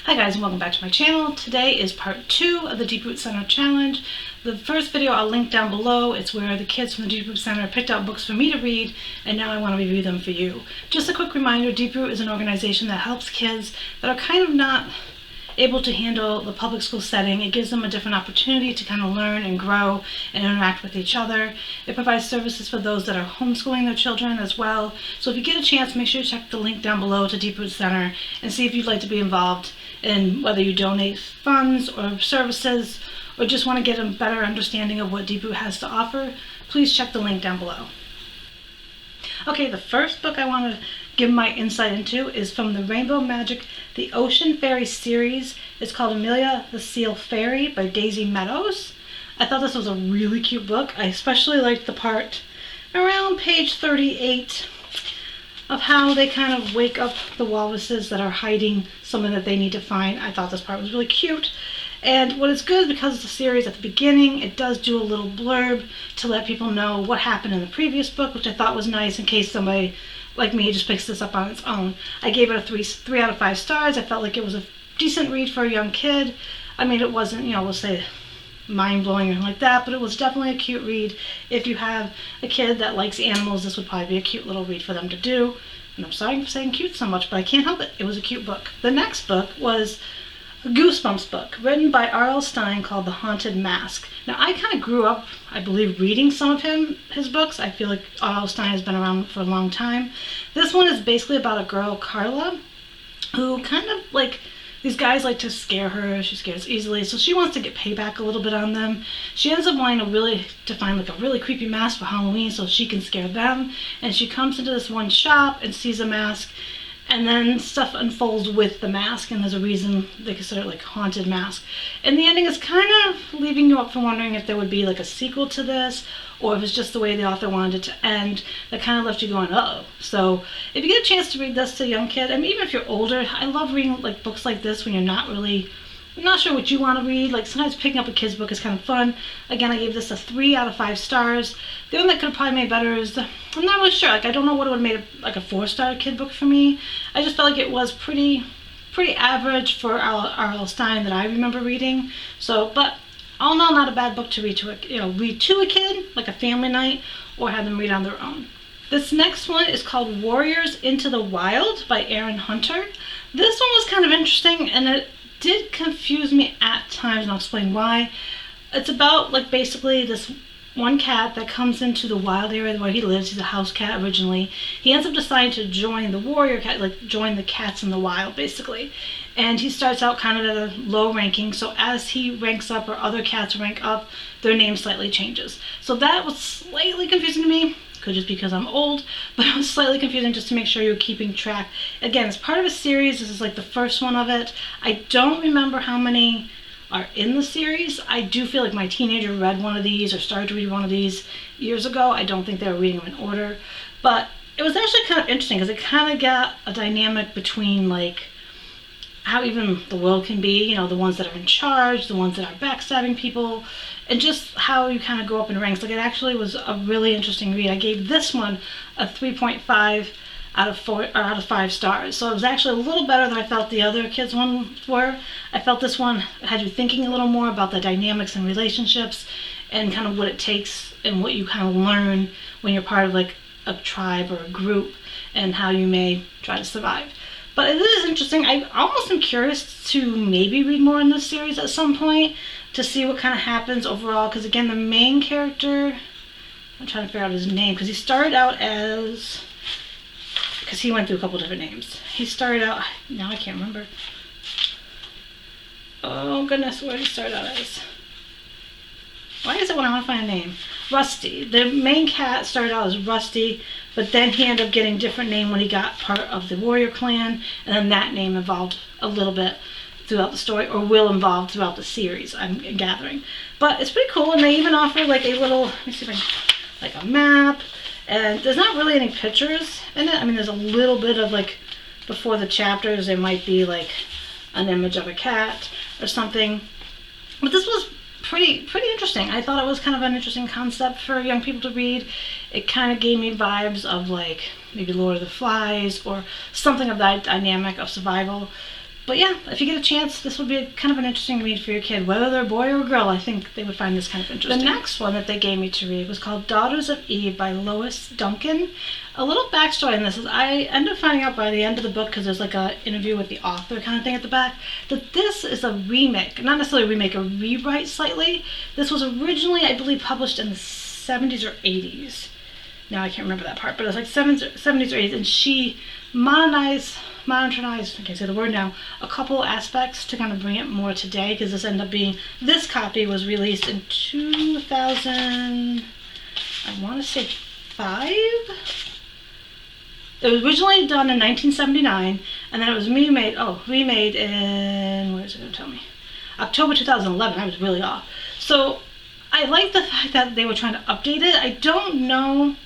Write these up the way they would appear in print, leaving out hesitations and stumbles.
Hi guys, and welcome back to my channel. Today is part 2 of the Deep Root Center challenge. The first video I'll link down below. It's where the kids from the Deep Root Center picked out books for me to read, and now I want to review them for you. Just a quick reminder, Deep Root is an organization that helps kids that are kind of not able to handle the public school setting. It gives them a different opportunity to kind of learn and grow and interact with each other. It provides services for those that are homeschooling their children as well. So if you get a chance, make sure you check the link down below to Deep Root Center and see if you'd like to be involved in whether you donate funds or services or just want to get a better understanding of what Deep Root has to offer. Please check the link down below. Okay, the first book I want to give my insight into is from the Rainbow Magic The Ocean Fairy series. It's called Amelia the Seal Fairy by Daisy Meadows. I thought this was a really cute book. I especially liked the part around page 38 of how they kind of wake up the walruses that are hiding something that they need to find. I thought this part was really cute. And what is good is because it's a series at the beginning, it does do a little blurb to let people know what happened in the previous book, which I thought was nice in case somebody like me just picks this up on its own. I gave it a 3 out of 5 stars. I felt like it was a decent read for a young kid. I mean, it wasn't, we'll say mind-blowing or anything like that, but it was definitely a cute read. If you have a kid that likes animals, this would probably be a cute little read for them to do. And I'm sorry for saying cute so much, but I can't help it. It was a cute book. The next book was a Goosebumps book written by R.L. Stine called The Haunted Mask. Now, I kind of grew up, I believe, reading some of his books. I feel like R.L. Stine has been around for a long time. This one is basically about a girl, Carla, who kind of like, these guys like to scare her. She scares easily, so she wants to get payback a little bit on them. She ends up wanting to find like a really creepy mask for Halloween so she can scare them. And she comes into this one shop and sees a mask, and then stuff unfolds with the mask, and there's a reason they consider it like haunted mask. And the ending is kind of leaving you up for wondering if there would be like a sequel to this, or if it's just the way the author wanted it to end. That kind of left you going, uh-oh. So if you get a chance to read this to a young kid, I mean, even if you're older, I love reading like books like this when you're not sure what you want to read. Like sometimes picking up a kid's book is kind of fun. Again, I gave this a 3 out of 5 stars. The one that could have probably made better is, I'm not really sure. Like I don't know what would have made like a 4-star kid book for me. I just felt like it was pretty average for R.L. Stine that I remember reading. So, but all in all, not a bad book to read to a kid, like a family night, or have them read on their own. This next one is called Warriors Into the Wild by Erin Hunter. This one was kind of interesting, and it did confuse me at times, and I'll explain why. It's about like basically this one cat that comes into the wild area where he lives. He's a house cat originally. He ends up deciding to join the warrior cat, like join the cats in the wild basically. And he starts out kind of at a low ranking, so as he ranks up or other cats rank up, their name slightly changes. So that was slightly confusing to me. Could just because I'm old, but it was slightly confusing just to make sure you're keeping track. Again, it's part of a series. This is like the first one of it. I don't remember how many are in the series. I do feel like my teenager read one of these or started to read one of these years ago. I don't think they were reading them in order, but it was actually kind of interesting because it kind of got a dynamic between like how even the world can be, the ones that are in charge, the ones that are backstabbing people, and just how you kind of go up in ranks. Like it actually was a really interesting read. I gave this one a 3.5 out of 5 stars. So it was actually a little better than I felt the other kids' ones were. I felt this one had you thinking a little more about the dynamics and relationships and kind of what it takes and what you kind of learn when you're part of like a tribe or a group and how you may try to survive. But it is interesting. I almost am curious to maybe read more in this series at some point to see what kind of happens overall. Because again, the main character, I'm trying to figure out his name because he started out as, because he went through a couple different names. He started out, now I can't remember. Oh goodness, what did he start out as? Why is it when I want to find a name? Rusty. The main cat started out as Rusty, but then he ended up getting a different name when he got part of the warrior clan, and then that name evolved a little bit throughout the story, or will evolve throughout the series, I'm gathering. But it's pretty cool, and they even offer like a little, let me see if I can, like a map, and there's not really any pictures in it. I mean, there's a little bit of like, before the chapters, there might be like an image of a cat or something. But this was pretty interesting. I thought it was kind of an interesting concept for young people to read. It kind of gave me vibes of like maybe Lord of the Flies or something of that dynamic of survival. But yeah, if you get a chance, this would be kind of an interesting read for your kid. Whether they're a boy or a girl, I think they would find this kind of interesting. The next one that they gave me to read was called Daughters of Eve by Lois Duncan. A little backstory on this is I ended up finding out by the end of the book, because there's like an interview with the author kind of thing at the back, that this is a remake. Not necessarily a remake, a rewrite slightly. This was originally, I believe, published in the 70s or 80s. Now I can't remember that part, but it was like 70s or 80s, and she modernized, I can't say the word now, a couple aspects to kind of bring it more today, because this copy was released in 2000, I want to say 5? It was originally done in 1979, and then it was remade in, what is it going to tell me? October 2011. I was really off. So I like the fact that they were trying to update it. I don't know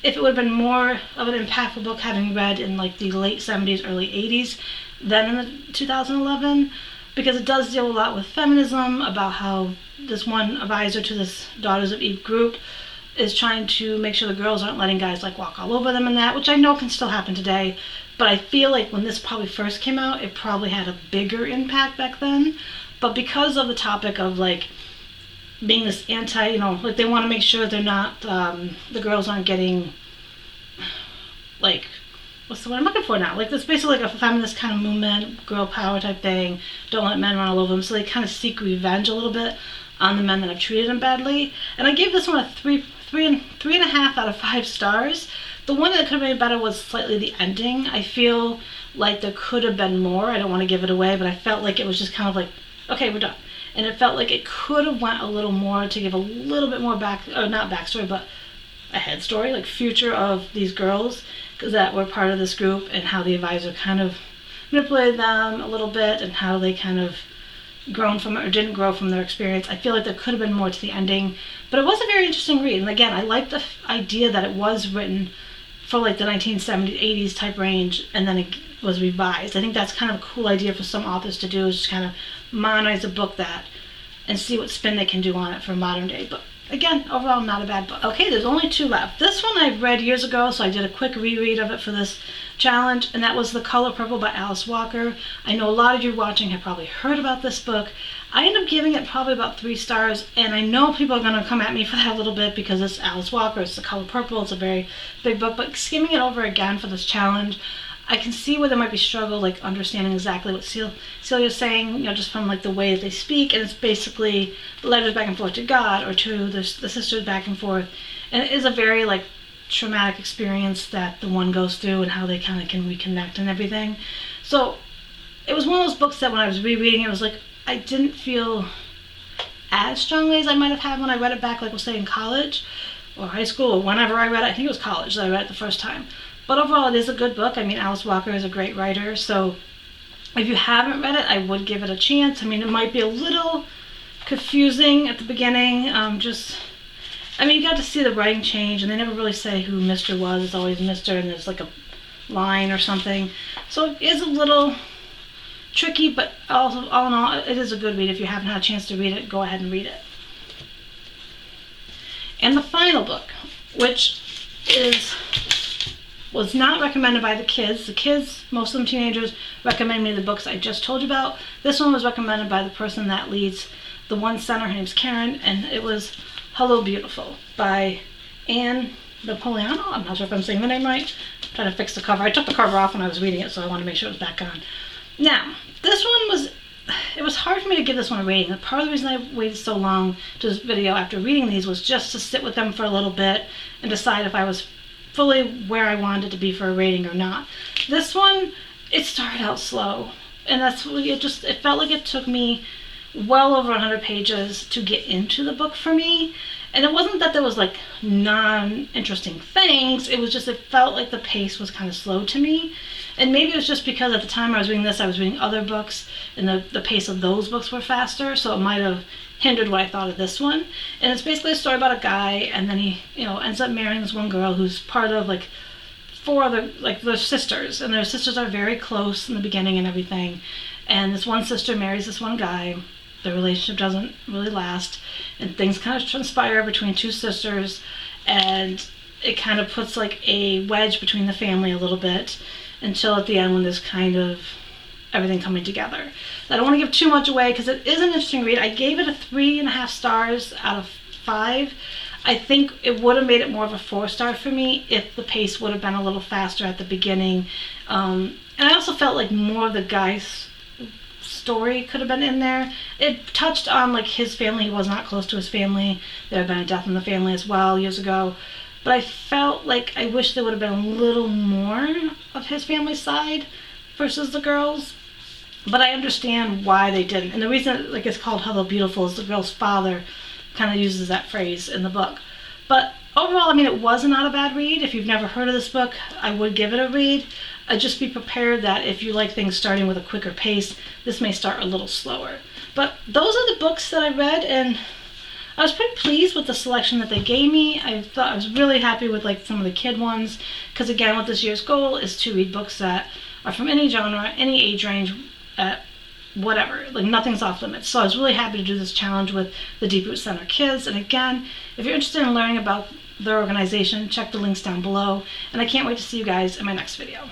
if it would have been more of an impactful book having read in like the late 70s, early 80s than in the 2011, because it does deal a lot with feminism, about how this one advisor to this Daughters of Eve group is trying to make sure the girls aren't letting guys like walk all over them and that, which I know can still happen today, but I feel like when this probably first came out, it probably had a bigger impact back then. But because of the topic of like being this anti, like they want to make sure they're not, the girls aren't getting, like, what's the word I'm looking for now? Like, it's basically like a feminist kind of movement, girl power type thing. Don't let men run all over them. So they kind of seek revenge a little bit on the men that have treated them badly. And I gave this one a 3.5 out of 5 stars. The one that could have made better was slightly the ending. I feel like there could have been more. I don't want to give it away, but I felt like it was just kind of like, okay, we're done. And it felt like it could have went a little more to give a little bit more not backstory, but a head story, like future of these girls, because that were part of this group, and how the advisor kind of manipulated them a little bit, and how they kind of grown from it or didn't grow from their experience. I feel like there could have been more to the ending, but it was a very interesting read. And again, I like the idea that it was written for like the 1970s, 80s type range, and then it was revised. I think that's kind of a cool idea for some authors to do, is just kind of modernize a book and see what spin they can do on it for modern day. But again, overall, not a bad book. Okay, there's only 2 left. This one I read years ago, so I did a quick reread of it for this challenge, and that was The Color Purple by Alice Walker. I know a lot of you watching have probably heard about this book. I ended up giving it probably about 3 stars, and I know people are going to come at me for that a little bit, because it's Alice Walker, it's The Color Purple, it's a very big book, but skimming it over again for this challenge, I can see where there might be struggle, like understanding exactly what Celia's saying, just from like the way that they speak, and it's basically letters back and forth to God, or to the sisters back and forth, and it is a very like traumatic experience that the one goes through, and how they kind of can reconnect and everything. So it was one of those books that when I was rereading it was like I didn't feel as strongly as I might have had when I read it back, like we'll say in college or high school, or whenever I read it. I think it was college that I read it the first time. But overall, it is a good book. I mean, Alice Walker is a great writer, so if you haven't read it, I would give it a chance. I mean, it might be a little confusing at the beginning. You got to see the writing change, and they never really say who Mr. was. It's always Mr., and there's like a line or something. So it is a little tricky, but also, all in all, it is a good read. If you haven't had a chance to read it, go ahead and read it. And the final book, which was not recommended by the kids. The kids, most of them teenagers, recommend me the books I just told you about. This one was recommended by the person that leads the one center. Her name's Karen, and it was Hello Beautiful by Anne Napoleano. I'm not sure if I'm saying the name right. I'm trying to fix the cover. I took the cover off when I was reading it, so I wanted to make sure it was back on. Now, this one it was hard for me to give this one a rating. Part of the reason I waited so long to this video after reading these was just to sit with them for a little bit and decide if I was fully where I wanted it to be for a rating or not. This one, it started out slow, and that's really it felt like it took me well over 100 pages to get into the book for me. And it wasn't that there was like non-interesting things, it was just it felt like the pace was kind of slow to me. And maybe it was just because at the time I was reading this, I was reading other books, and the pace of those books were faster, so it might have hindered what I thought of this one. And it's basically a story about a guy, and then he, ends up marrying this one girl who's part of like 4 other, like their sisters, and their sisters are very close in the beginning and everything. And this one sister marries this one guy. The relationship doesn't really last, and things kind of transpire between 2 sisters, and it kind of puts like a wedge between the family a little bit, until at the end when this kind of, everything coming together. I don't want to give too much away because it is an interesting read. I gave it a 3.5 stars out of 5. I think it would have made it more of a 4-star for me if the pace would have been a little faster at the beginning. And I also felt like more of the guy's story could have been in there. It touched on like his family. He was not close to his family. There had been a death in the family as well years ago. But I felt like I wish there would have been a little more of his family side versus the girls. But I understand why they didn't. And the reason like it's called Hello Beautiful is the girl's father kind of uses that phrase in the book. But overall, I mean, it was not a bad read. If you've never heard of this book, I would give it a read. Just be prepared that if you like things starting with a quicker pace, this may start a little slower. But those are the books that I read, and I was pretty pleased with the selection that they gave me. I was really happy with like some of the kid ones, because again, what this year's goal is to read books that are from any genre, any age range, whatever, like nothing's off limits. So I was really happy to do this challenge with the Deep Root Center kids. And again, if you're interested in learning about their organization, check the links down below. And I can't wait to see you guys in my next video.